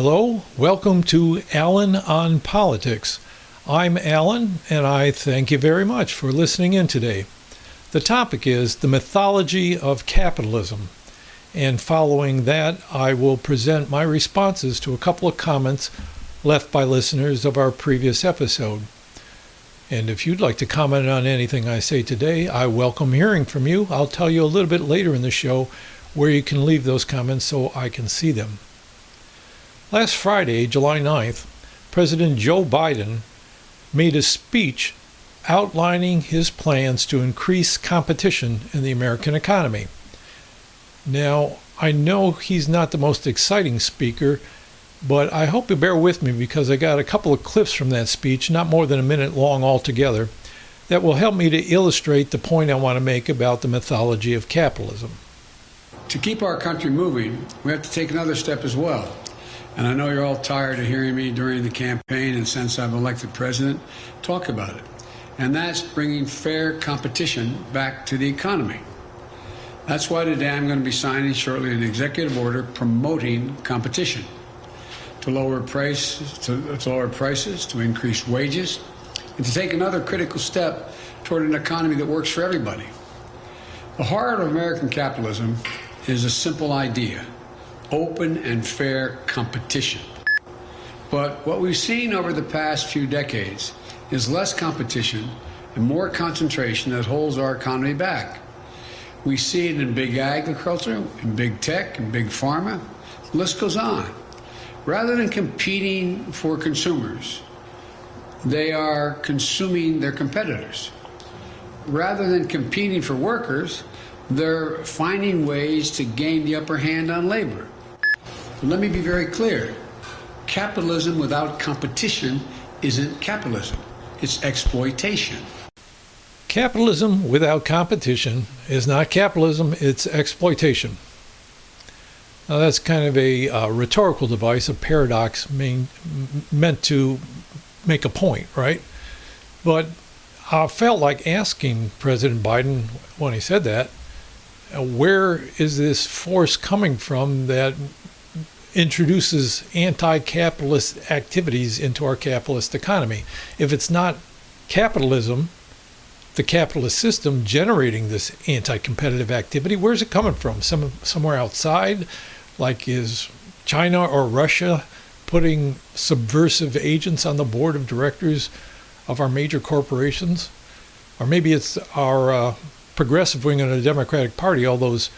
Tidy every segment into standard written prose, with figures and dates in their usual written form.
Hello, welcome to Alan on Politics. I'm Alan, and I thank you very much for listening in today. The topic is the mythology of capitalism, and following that, I will present my responses to a couple of comments left by listeners of our previous episode. And if you'd like to comment on anything I say today, I welcome hearing from you. I'll tell you a little bit later in the show where you can leave those comments so I can see them. Last Friday, July 9th, President Joe Biden made a speech outlining his plans to increase competition in the American economy. Now, I know he's not the most exciting speaker, but I hope you bear with me because I got a couple of clips from that speech, not more than a minute long altogether, that will help me to illustrate the point I want to make about the mythology of capitalism. To keep our country moving, we have to take another step as well. And I know you're all tired of hearing me during the campaign and since I've elected president talk about it. And that's bringing fair competition back to the economy. That's why today I'm going to be signing shortly an executive order promoting competition to lower prices, to increase wages, and to take another critical step toward an economy that works for everybody. The heart of American capitalism is a simple idea: open and fair competition. But what we've seen over the past few decades is less competition and more concentration that holds our economy back. We see it in big agriculture, in big tech, in big pharma. The list goes on. Rather than competing for consumers, they are consuming their competitors. Rather than competing for workers, they're finding ways to gain the upper hand on labor. Let me be very clear. Capitalism without competition isn't capitalism. It's exploitation. Capitalism without competition is not capitalism, it's exploitation. Now that's kind of a rhetorical device, a paradox meant to make a point, right? But I felt like asking President Biden when he said that, where is this force coming from that introduces anti-capitalist activities into our capitalist economy? If it's not capitalism, the capitalist system generating this anti-competitive activity, where's it coming from? Somewhere outside? Like, is China or Russia putting subversive agents on the board of directors of our major corporations? Or maybe it's our progressive wing of the Democratic Party, all those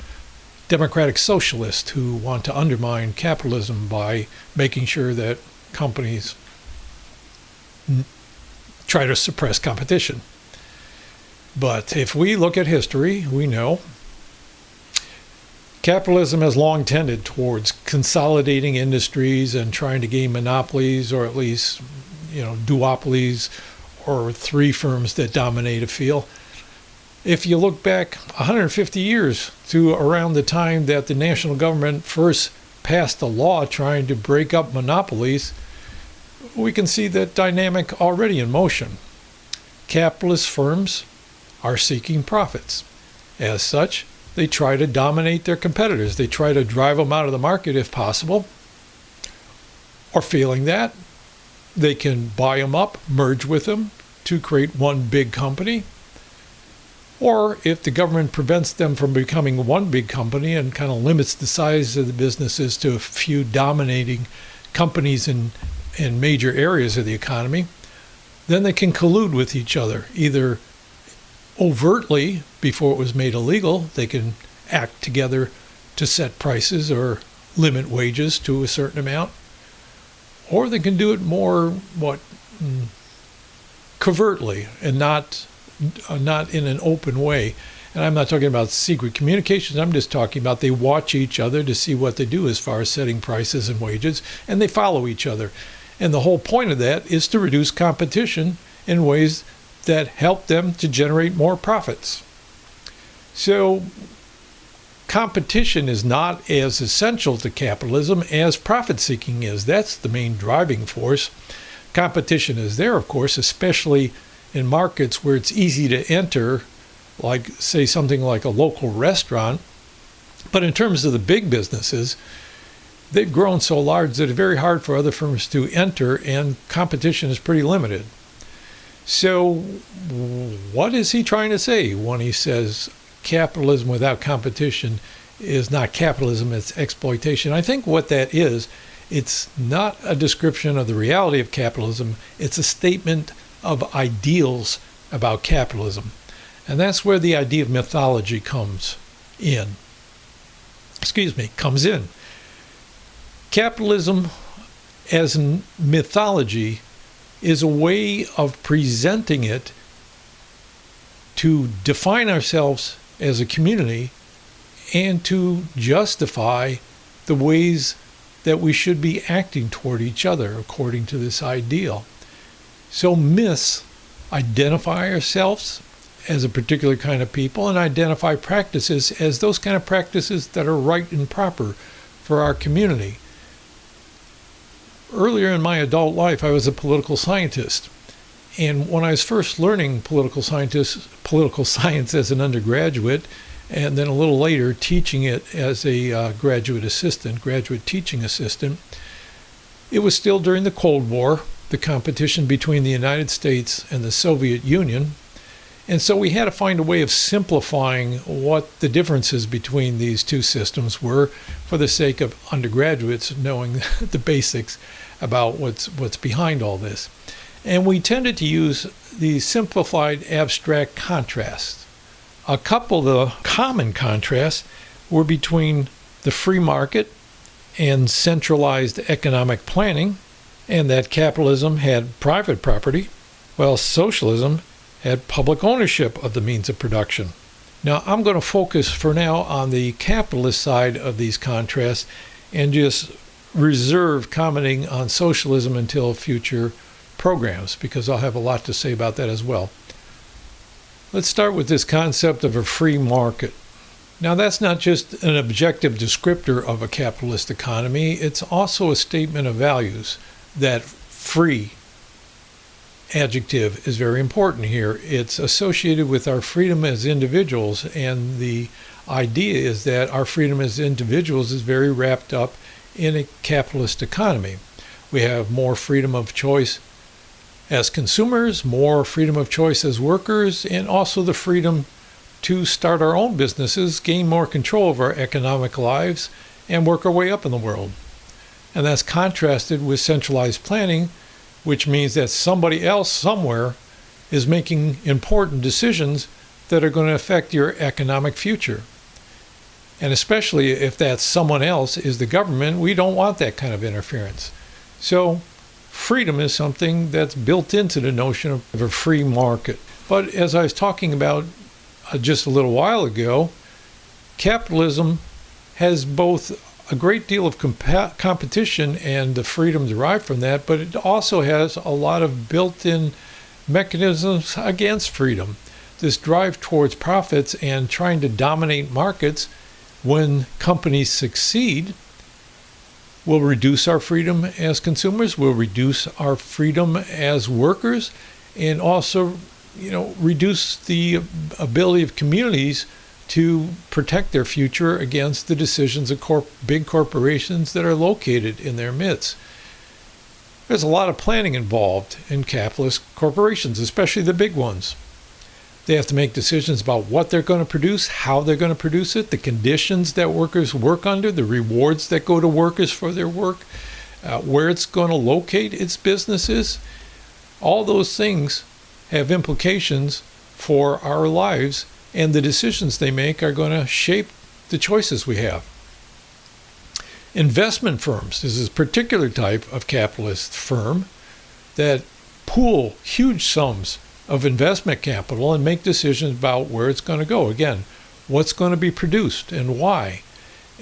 democratic socialists who want to undermine capitalism by making sure that companies try to suppress competition. But if we look at history, we know capitalism has long tended towards consolidating industries and trying to gain monopolies, or at least, duopolies, or three firms that dominate a field. If you look back 150 years to around the time that the national government first passed a law trying to break up monopolies, we can see that dynamic already in motion. Capitalist firms are seeking profits. As such, they try to dominate their competitors. They try to drive them out of the market if possible. Or failing that, they can buy them up, merge with them to create one big company. Or if the government prevents them from becoming one big company and kind of limits the size of the businesses to a few dominating companies in major areas of the economy, then they can collude with each other, either overtly before it was made illegal. They can act together to set prices or limit wages to a certain amount, or they can do it more covertly and not in an open way. And I'm not talking about secret communications. I'm just talking about they watch each other to see what they do as far as setting prices and wages, and they follow each other. And the whole point of that is to reduce competition in ways that help them to generate more profits. So competition is not as essential to capitalism as profit-seeking is. That's the main driving force. Competition is there, of course, especially in markets where it's easy to enter, like, say, something like a local restaurant. But in terms of the big businesses, they've grown so large that it's very hard for other firms to enter, and competition is pretty limited. So what is he trying to say when he says capitalism without competition is not capitalism, it's exploitation? I think what that is, it's not a description of the reality of capitalism, it's a statement of ideals about capitalism. And that's where the idea of mythology comes in. Capitalism as mythology is a way of presenting it to define ourselves as a community and to justify the ways that we should be acting toward each other according to this ideal. So myths identify ourselves as a particular kind of people and identify practices as those kind of practices that are right and proper for our community. Earlier in my adult life, I was a political scientist. And when I was first learning political science as an undergraduate, and then a little later teaching it as a graduate teaching assistant, it was still during the Cold War, the competition between the United States and the Soviet Union. And so we had to find a way of simplifying what the differences between these two systems were for the sake of undergraduates knowing the basics about what's behind all this. And we tended to use the simplified abstract contrasts. A couple of the common contrasts were between the free market and centralized economic planning, and that capitalism had private property, while socialism had public ownership of the means of production. Now, I'm going to focus for now on the capitalist side of these contrasts and just reserve commenting on socialism until future programs, because I'll have a lot to say about that as well. Let's start with this concept of a free market. Now, that's not just an objective descriptor of a capitalist economy, it's also a statement of values. That free adjective is very important here. It's associated with our freedom as individuals, and the idea is that our freedom as individuals is very wrapped up in a capitalist economy. We have more freedom of choice as consumers, more freedom of choice as workers, and also the freedom to start our own businesses, gain more control of our economic lives, and work our way up in the world. And that's contrasted with centralized planning, which means that somebody else somewhere is making important decisions that are going to affect your economic future. And especially if that someone else is the government, we don't want that kind of interference. So freedom is something that's built into the notion of a free market. But as I was talking about just a little while ago, capitalism has both a great deal of competition and the freedom derived from that, but it also has a lot of built-in mechanisms against freedom. This drive towards profits and trying to dominate markets when companies succeed will reduce our freedom as consumers, will reduce our freedom as workers, and also, reduce the ability of communities to protect their future against the decisions of big corporations that are located in their midst. There's a lot of planning involved in capitalist corporations, especially the big ones. They have to make decisions about what they're going to produce, how they're going to produce it, the conditions that workers work under, the rewards that go to workers for their work, where it's going to locate its businesses. All those things have implications for our lives, and the decisions they make are going to shape the choices we have. Investment firms is a particular type of capitalist firm that pool huge sums of investment capital and make decisions about where it's going to go. Again, what's going to be produced and why,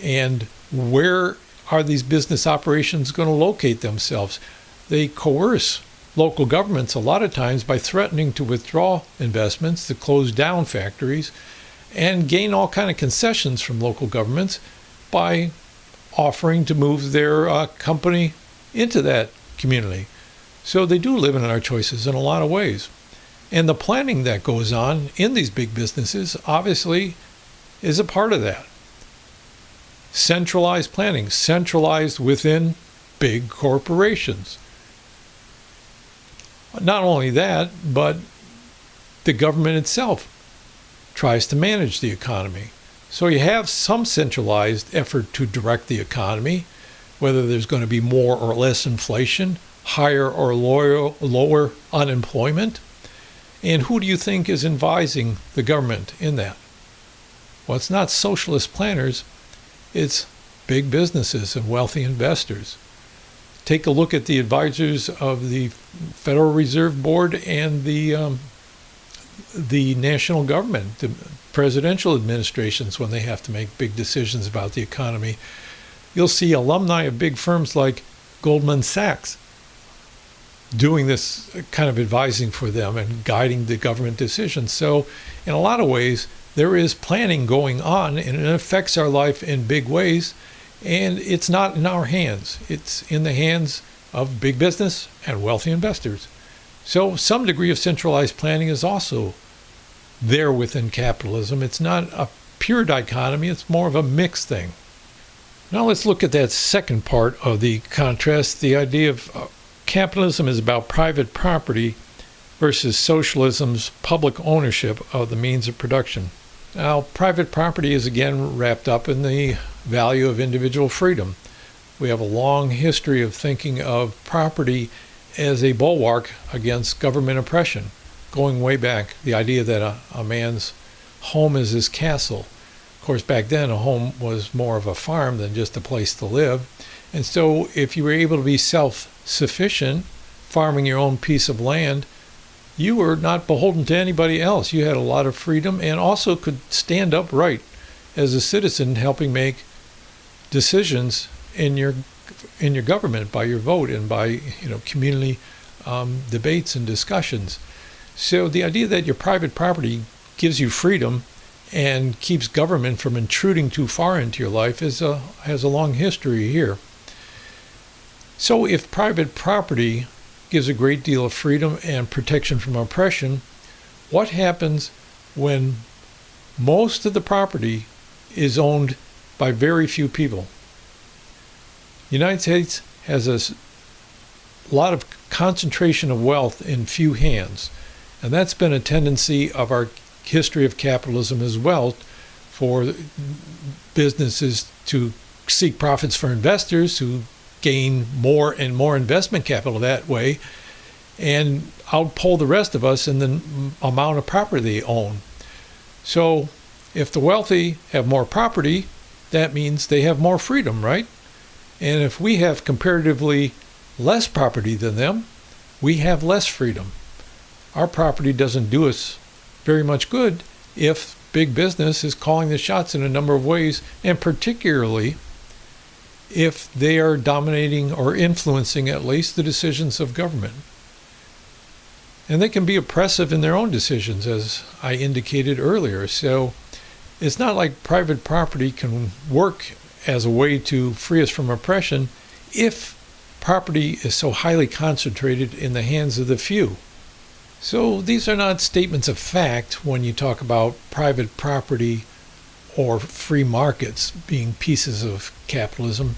and where are these business operations going to locate themselves. They coerce local governments a lot of times by threatening to withdraw investments, to close down factories, and gain all kind of concessions from local governments by offering to move their company into that community. So they do live in our choices in a lot of ways. And the planning that goes on in these big businesses obviously is a part of that. Centralized planning, centralized within big corporations. Not only that, but the government itself tries to manage the economy. So you have some centralized effort to direct the economy, whether there's going to be more or less inflation, higher or lower unemployment. And who do you think is advising the government in that? Well, it's not socialist planners, it's big businesses and wealthy investors. Take a look at the advisors of the Federal Reserve Board and the national government, the presidential administrations, when they have to make big decisions about the economy. You'll see alumni of big firms like Goldman Sachs doing this kind of advising for them and guiding the government decisions. So in a lot of ways, there is planning going on, and it affects our life in big ways, and it's not in our hands. It's in the hands of big business and wealthy investors. So some degree of centralized planning is also there within capitalism. It's not a pure dichotomy, it's more of a mixed thing. Now let's look at that second part of the contrast. The idea of capitalism is about private property versus socialism's public ownership of the means of production. Now, private property is again wrapped up in the value of individual freedom. We have a long history of thinking of property as a bulwark against government oppression, going way back, the idea that a man's home is his castle. Of course, back then, a home was more of a farm than just a place to live. And so if you were able to be self-sufficient, farming your own piece of land, you were not beholden to anybody else. You had a lot of freedom and also could stand upright as a citizen, helping make decisions in your government by your vote and by community debates and discussions. So the idea that your private property gives you freedom and keeps government from intruding too far into your life has a long history here. So if private property gives a great deal of freedom and protection from oppression, what happens when most of the property is owned by very few people? The United States has a lot of concentration of wealth in few hands, and that's been a tendency of our history of capitalism as well, for businesses to seek profits for investors who gain more and more investment capital that way and outpull the rest of us in the amount of property they own. So if the wealthy have more property, that means they have more freedom, right? And if we have comparatively less property than them, we have less freedom. Our property doesn't do us very much good if big business is calling the shots in a number of ways, and particularly if they are dominating or influencing at least the decisions of government. And they can be oppressive in their own decisions, as I indicated earlier. So it's not like private property can work as a way to free us from oppression if property is so highly concentrated in the hands of the few. So these are not statements of fact when you talk about private property or free markets being pieces of capitalism.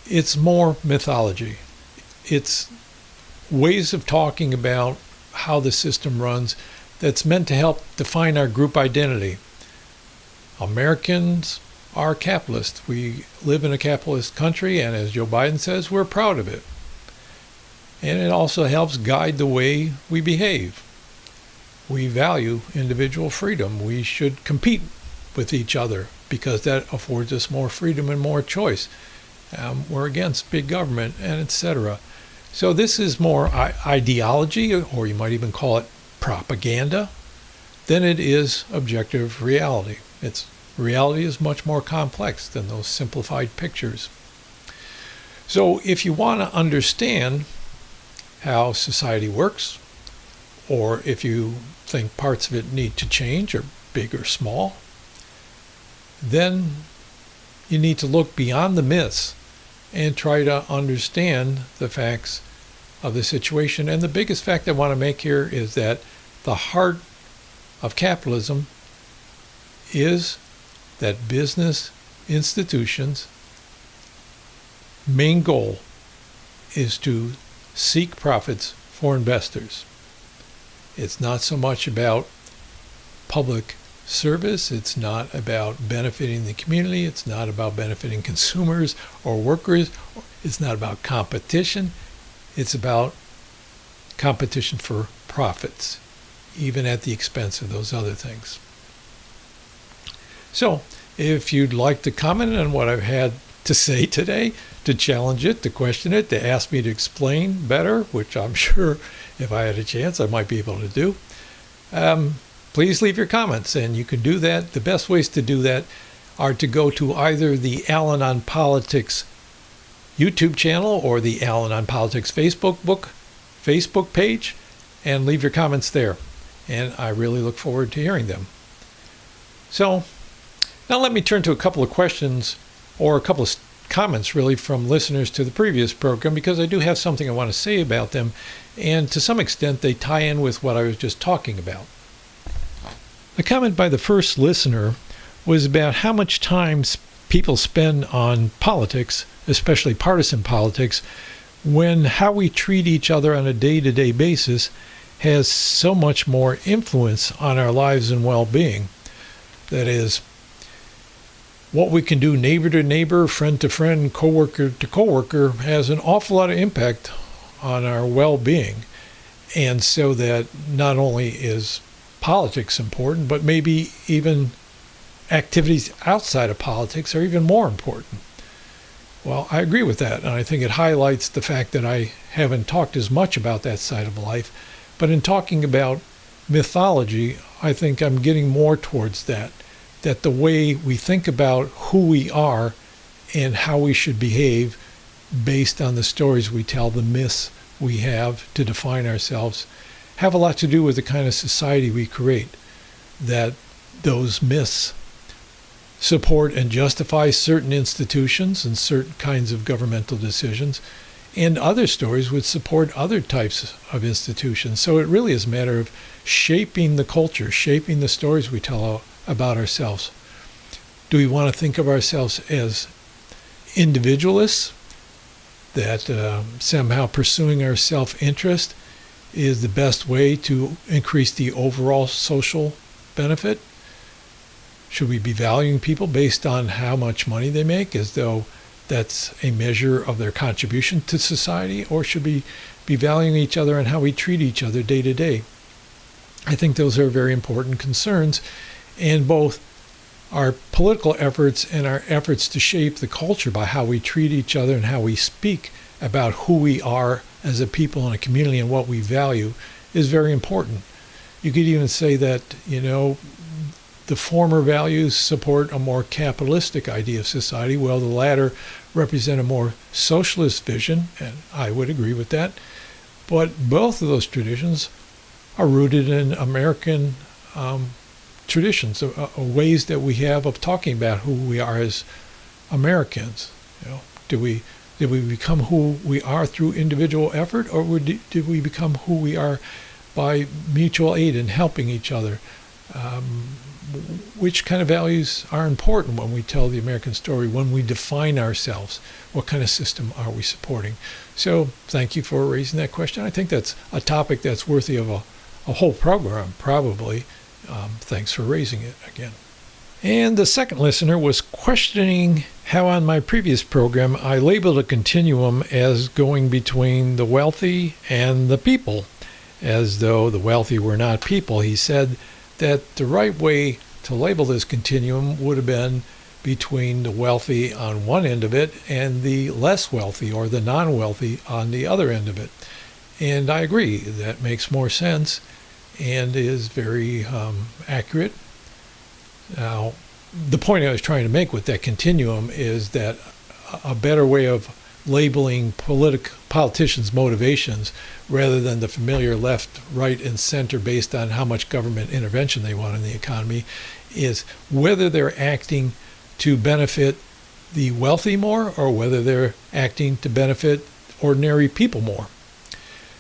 It's more mythology. It's ways of talking about how the system runs that's meant to help define our group identity. Americans are capitalists. We live in a capitalist country, and as Joe Biden says, we're proud of it. And it also helps guide the way we behave. We value individual freedom. We should compete with each other because that affords us more freedom and more choice. We're against big government, and etc. So this is more ideology, or you might even call it propaganda, than it is objective reality. Reality is much more complex than those simplified pictures. So if you want to understand how society works, or if you think parts of it need to change, or big or small, then you need to look beyond the myths and try to understand the facts of the situation. And the biggest fact I want to make here is that the heart of capitalism is that business institutions' main goal is to seek profits for investors. It's not so much about public service. It's not about benefiting the community. It's not about benefiting consumers or workers. It's not about competition. It's about competition for profits, even at the expense of those other things. So, if you'd like to comment on what I've had to say today, to challenge it, to question it, to ask me to explain better, which I'm sure if I had a chance I might be able to do, please leave your comments, and you can do that. The best ways to do that are to go to either the Alan on Politics YouTube channel or the Alan on Politics Facebook page, and leave your comments there. And I really look forward to hearing them. So now let me turn to a couple of questions, or a couple of comments really, from listeners to the previous program, because I do have something I want to say about them, and to some extent they tie in with what I was just talking about. The comment by the first listener was about how much time people spend on politics, especially partisan politics, when how we treat each other on a day-to-day basis has so much more influence on our lives and well-being. That is, what we can do neighbor to neighbor, friend to friend, coworker to coworker has an awful lot of impact on our well-being. And so that not only is politics important, but maybe even activities outside of politics are even more important. Well, I agree with that, and I think it highlights the fact that I haven't talked as much about that side of life. But in talking about mythology, I think I'm getting more towards that the way we think about who we are and how we should behave based on the stories we tell, the myths we have to define ourselves, have a lot to do with the kind of society we create. That those myths support and justify certain institutions and certain kinds of governmental decisions, and other stories would support other types of institutions. So it really is a matter of shaping the culture, shaping the stories we tell about ourselves. Do we want to think of ourselves as individualists, that somehow pursuing our self-interest is the best way to increase the overall social benefit? Should we be valuing people based on how much money they make, as though that's a measure of their contribution to society? Or should we be valuing each other and how we treat each other day to day? I think those are very important concerns, and both our political efforts and our efforts to shape the culture by how we treat each other and how we speak about who we are as a people in a community and what we value is very important. You could even say that, the former values support a more capitalistic idea of society, while the latter represent a more socialist vision, and I would agree with that. But both of those traditions are rooted in American traditions, ways that we have of talking about who we are as Americans. Did we become who we are through individual effort, or did we become who we are by mutual aid and helping each other? Which kind of values are important when we tell the American story, when we define ourselves? What kind of system are we supporting? So thank you for raising that question. I think that's a topic that's worthy of a whole program, probably. Thanks for raising it again. And the second listener was questioning how on my previous program I labeled a continuum as going between the wealthy and the people, as though the wealthy were not people. He said that the right way to label this continuum would have been between the wealthy on one end of it and the less wealthy or the non-wealthy on the other end of it. And I agree, that makes more sense and is very accurate. Now, the point I was trying to make with that continuum is that a better way of labeling politicians' motivations, rather than the familiar left, right, and center based on how much government intervention they want in the economy, is whether they're acting to benefit the wealthy more or whether they're acting to benefit ordinary people more.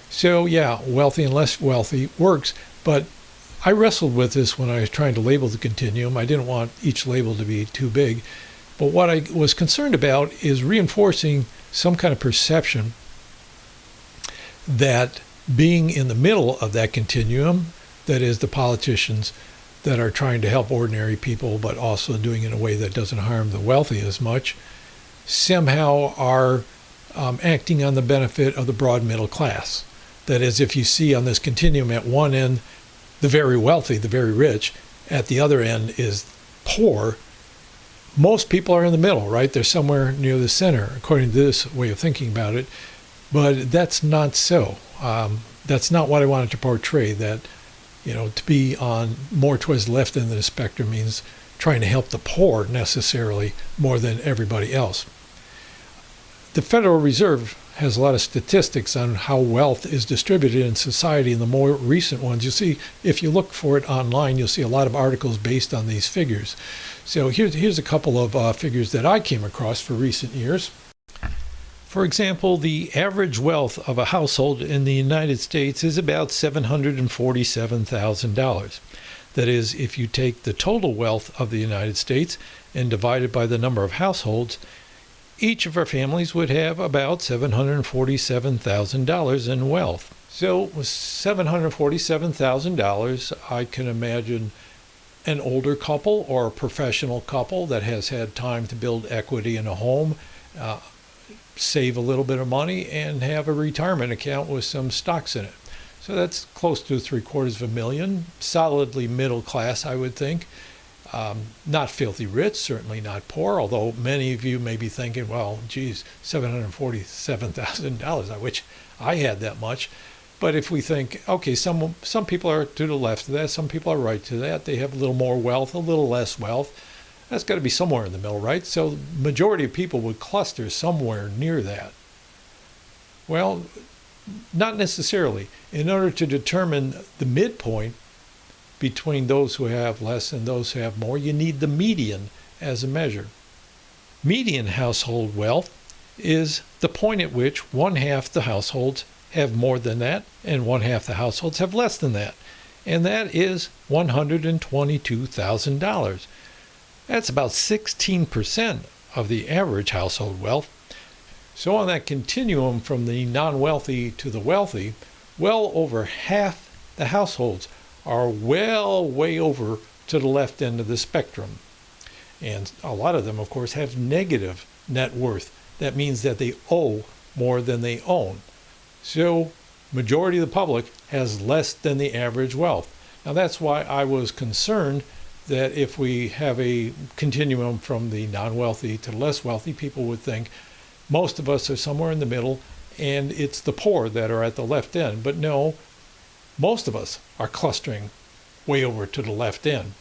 So yeah, wealthy and less wealthy works, but I wrestled with this when I was trying to label the continuum. I didn't want each label to be too big, But what I was concerned about is reinforcing some kind of perception that being in the middle of that continuum, that is the politicians that are trying to help ordinary people but also doing it in a way that doesn't harm the wealthy as much, somehow are acting on the benefit of the broad middle class. That is, if you see on this continuum at one end the very wealthy, the very rich, at the other end is poor, most people are in the middle, right? They're somewhere near the center, according to this way of thinking about it. But that's not so. That's not what I wanted to portray, that, to be on more towards the left end of the spectrum means trying to help the poor necessarily more than everybody else. The Federal Reserve has a lot of statistics on how wealth is distributed in society, and the more recent ones, you see, if you look for it online, you'll see a lot of articles based on these figures. So here's a couple of figures that I came across for recent years. For example, the average wealth of a household in the United States is about $747,000. That is, if you take the total wealth of the United States and divide it by the number of households, each of our families would have about $747,000 in wealth. So with $747,000, I can imagine an older couple or a professional couple that has had time to build equity in a home, save a little bit of money, and have a retirement account with some stocks in it. So that's close to $750,000, solidly middle class, I would think. Not filthy rich, certainly not poor, although many of you may be thinking, well, geez, $747,000, I wish I had that much. But if we think, okay, some people are to the left of that, some people are right to that, they have a little more wealth, a little less wealth, that's got to be somewhere in the middle, right? So the majority of people would cluster somewhere near that. Well, not necessarily. In order to determine the midpoint between those who have less and those who have more, you need the median as a measure. Median household wealth is the point at which one half the households have more than that and one half the households have less than that. And that is $122,000. That's about 16% of the average household wealth. So on that continuum from the non-wealthy to the wealthy, well over half the households are way over to the left end of the spectrum. And a lot of them, of course, have negative net worth. That means that they owe more than they own. So majority of the public has less than the average wealth. Now that's why I was concerned that if we have a continuum from the non-wealthy to the less wealthy, people would think most of us are somewhere in the middle and it's the poor that are at the left end. But no, most of us are clustering way over to the left end.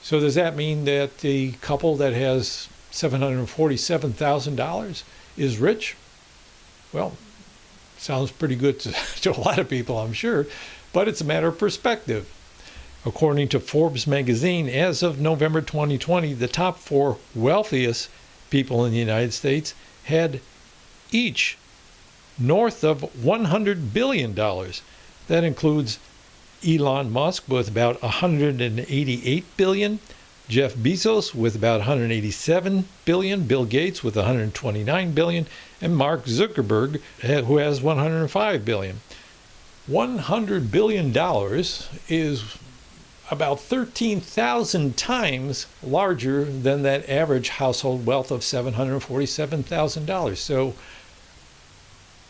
So does that mean that the couple that has $747,000 is rich? Well, sounds pretty good to a lot of people, I'm sure, but it's a matter of perspective. According to Forbes magazine, as of November 2020, the top 4 wealthiest people in the United States had each north of $100 billion. That includes Elon Musk with about $188 billion, Jeff Bezos with about $187 billion, Bill Gates with $129 billion, and Mark Zuckerberg, who has $105 billion. $100 billion is about 13,000 times larger than that average household wealth of $747,000. So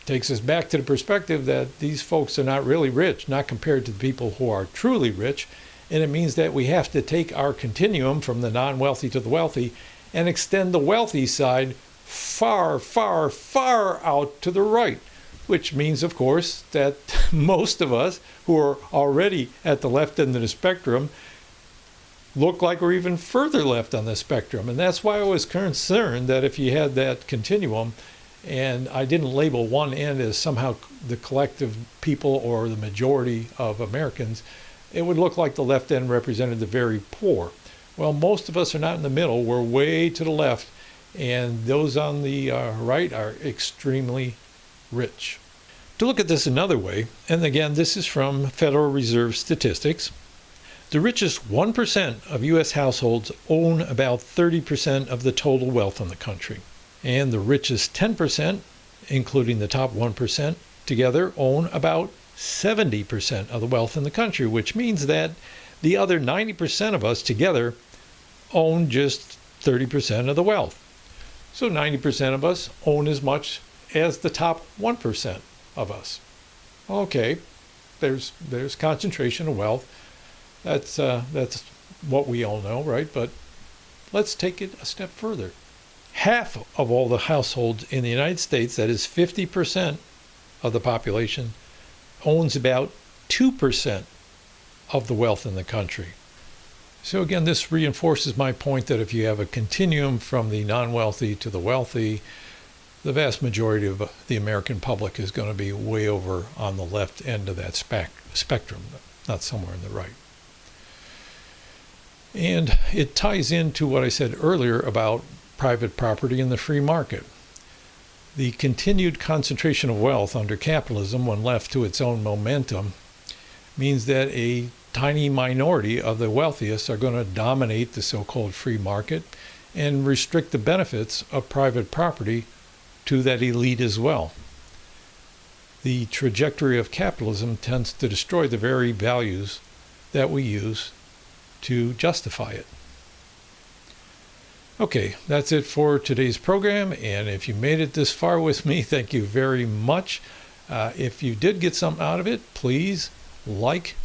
takes us back to the perspective that these folks are not really rich, not compared to the people who are truly rich. And it means that we have to take our continuum from the non-wealthy to the wealthy and extend the wealthy side far, far, far out to the right, which means, of course, that most of us who are already at the left end of the spectrum look like we're even further left on the spectrum. And that's why I was concerned that if you had that continuum, and I didn't label one end as somehow the collective people or the majority of Americans, it would look like the left end represented the very poor. Well, most of us are not in the middle. We're way to the left, and those on the right are extremely rich. To look at this another way, and again, this is from Federal Reserve statistics, The richest 1% of U.S. households own about 30% of the total wealth in the country. And the richest 10%, including the top 1%, together own about 70% of the wealth in the country, which means that the other 90% of us together own just 30% of the wealth. So 90% of us own as much as the top 1% of us. Okay, there's concentration of wealth. That's what we all know, right? But let's take it a step further. Half of all the households in the United States, that is 50% of the population, owns about 2% of the wealth in the country. So again, this reinforces my point that if you have a continuum from the non-wealthy to the wealthy, the vast majority of the American public is going to be way over on the left end of that spectrum, not somewhere in the right. And it ties into what I said earlier about private property and the free market. The continued concentration of wealth under capitalism, when left to its own momentum, means that a tiny minority of the wealthiest are going to dominate the so-called free market and restrict the benefits of private property to that elite as well. The trajectory of capitalism tends to destroy the very values that we use to justify it. Okay, that's it for today's program, and if you made it this far with me, thank you very much. If you did get something out of it, please like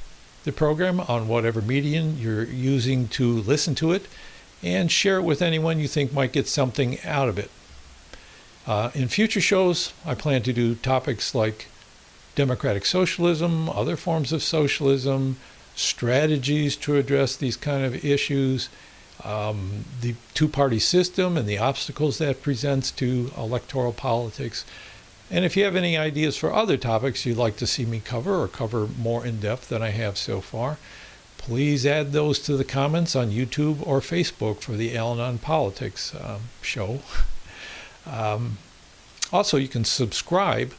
the program on whatever medium you're using to listen to it, and share it with anyone you think might get something out of it. In future shows, I plan to do topics like democratic socialism, other forms of socialism, strategies to address these kind of issues, the two-party system and the obstacles that presents to electoral politics. And if you have any ideas for other topics you'd like to see me cover or cover more in depth than I have so far, please add those to the comments on YouTube or Facebook for the Al-Anon Politics show. Also, you can subscribe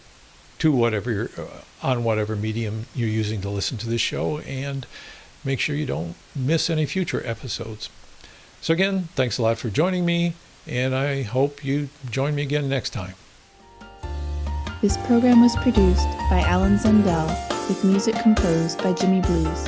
to whatever medium you're using to listen to this show, and make sure you don't miss any future episodes. So again, thanks a lot for joining me, and I hope you join me again next time. This program was produced by Alan Zundell with music composed by Jimmy Blues.